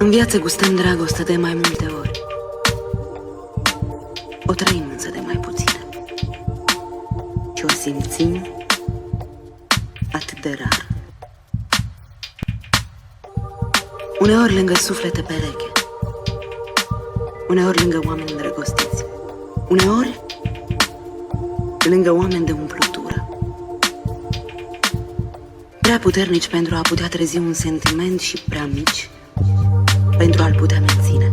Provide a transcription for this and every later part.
În viață gustăm dragoste de mai multe ori. O trăim însă de mai puține. Și o simțim atât de rar. Uneori lângă suflete pereche, uneori lângă oameni îndrăgostiți, uneori lângă oameni de umplutură, prea puternici pentru a putea trezi un sentiment și prea mici pentru a-l putea menține.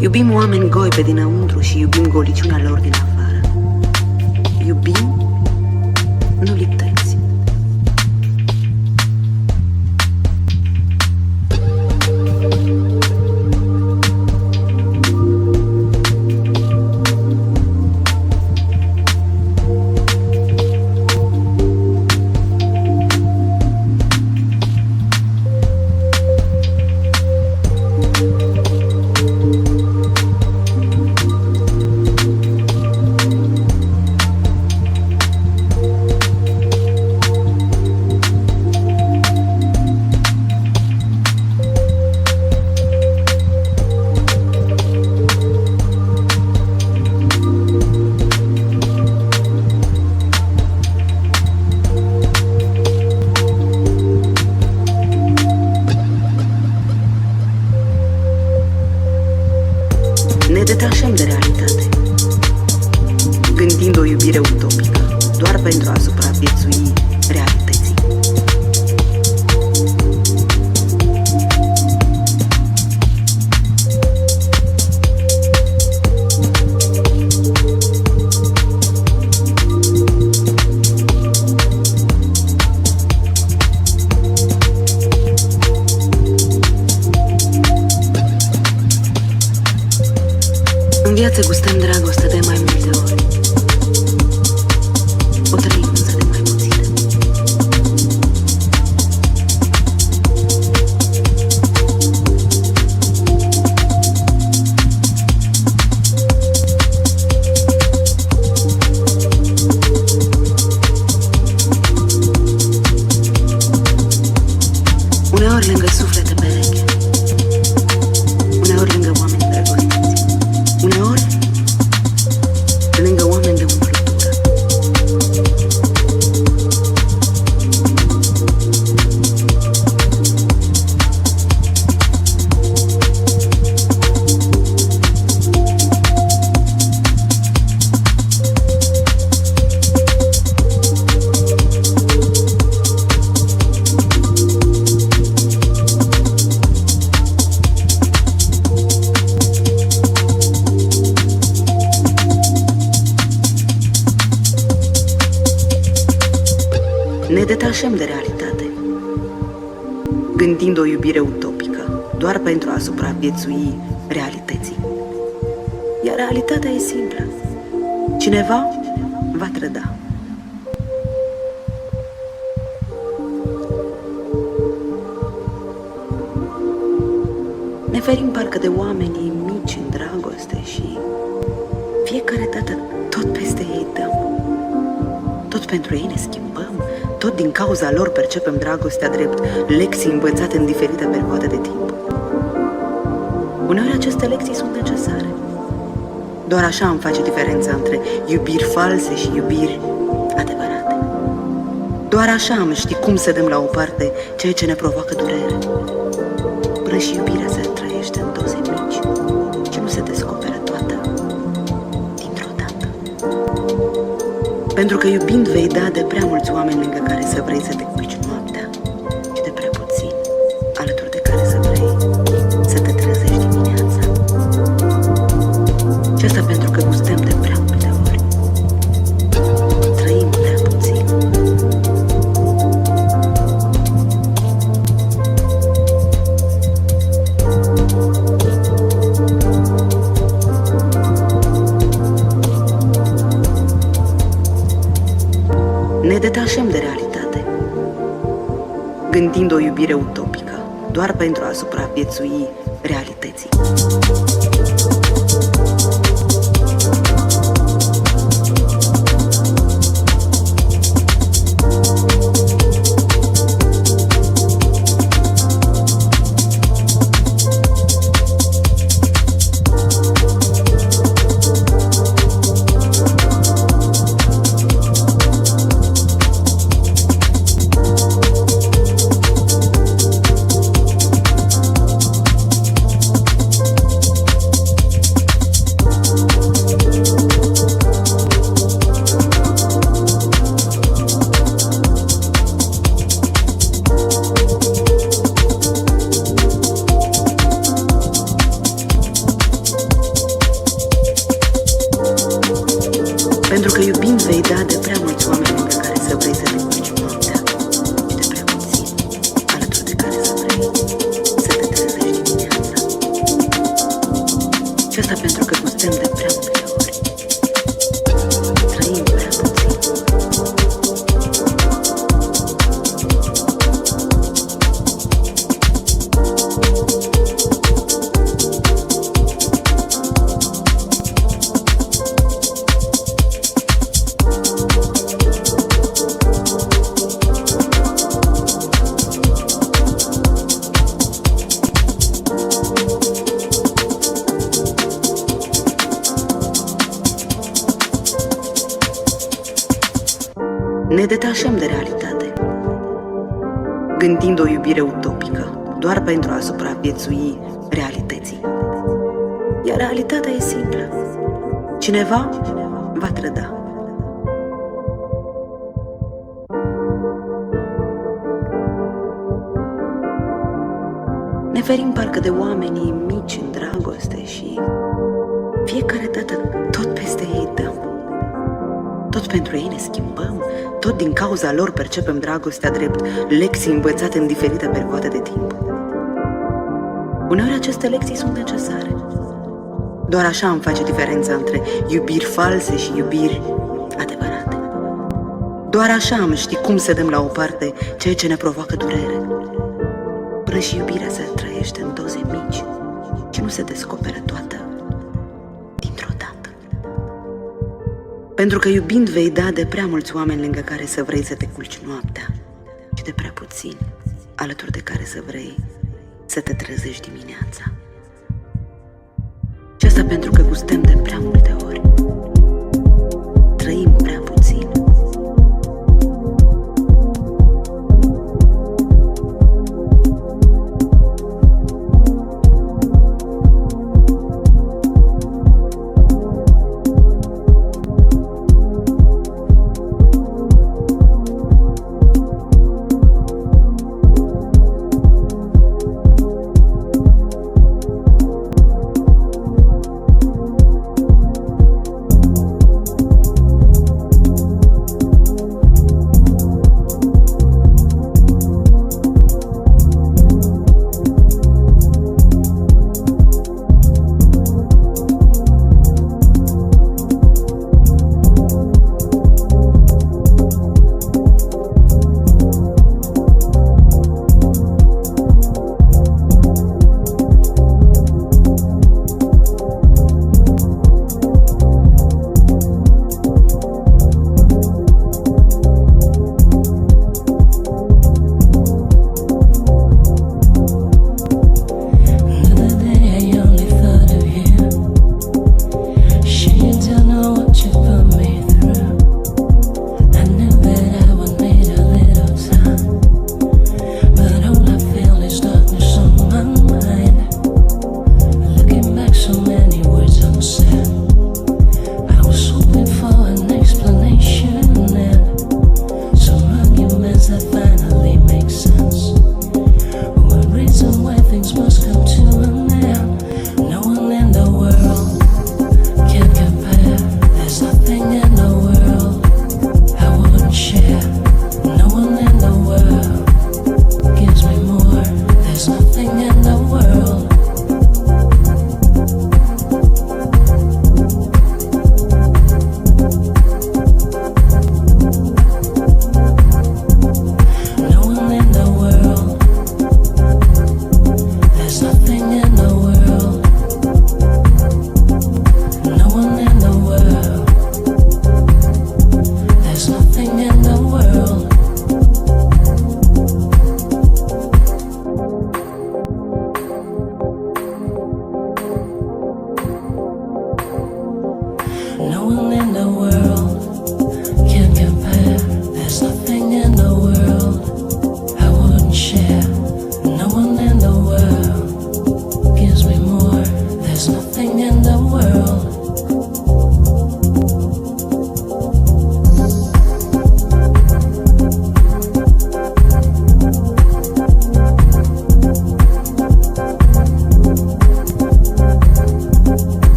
Iubim oameni goi pe dinăuntru și iubim goliciunea lor din afară. Iubim, nu lipteți. Ne detașăm de realitate, gândind o iubire utopică, doar pentru a supraviețui realității. În viață gustăm dragoste de mai multe ori. O trăim însă de mai puține. Uneori lângă suflete pereche, uneori lângă oameni îndrăgostiți, uneori lângă oameni de umplutură. Ne detașăm de realitate, gândind o iubire utopică, doar pentru a supraviețui realității. Iar realitatea e simplă. Cineva va trăda. Ne ferim parcă de oamenii mici în dragoste și fiecare dată tot peste ei dăm. Tot pentru ei ne schimbăm, tot din cauza lor percepem dragostea drept lecții învățate în diferite perioade de timp. Uneori aceste lecții sunt necesare. Doar așa îmi face diferența între iubiri false și iubiri adevărate. Doar așa îmi ști cum să dăm la o parte ceea ce ne provoacă durere. Până și iubirea se trăiește în doze mici și nu se descoperă toată dintr-o dată. Pentru că iubind vei da de prea mulți oameni lângă care să vrei să te culci noaptea și de prea puțini alături de care să vrei să te trezești dimineața. Și asta pentru că gustăm de prea multe ori. Trăim prea puțin. Ne detașăm de realitate, gândind o iubire utopică, doar pentru a supraviețui realității. Ne detașăm de realitate, gândind o iubire utopică, doar pentru a supraviețui realității. Iar realitatea e simplă. Cineva va trăda. Ne ferim parcă de oamenii mici în dragoste și fiecare dată tot peste ei dăm. Tot pentru ei ne schimbăm, tot din cauza lor percepem dragostea drept lecții învățate în diferite perioade de timp. Uneori aceste lecții sunt necesare. Doar așa îmi face diferența între iubiri false și iubiri adevărate. Doar așa am ști cum să dăm la o parte ceea ce ne provoacă durere. Până și iubirea se trăiește în doze mici și nu se descoperă toată dintr-o dată. Pentru că iubind vei da de prea mulți oameni lângă care să vrei să te culci noaptea și de prea puțini alături de care să vrei să te trezești dimineața. Și asta pentru că gustăm de prea multe ori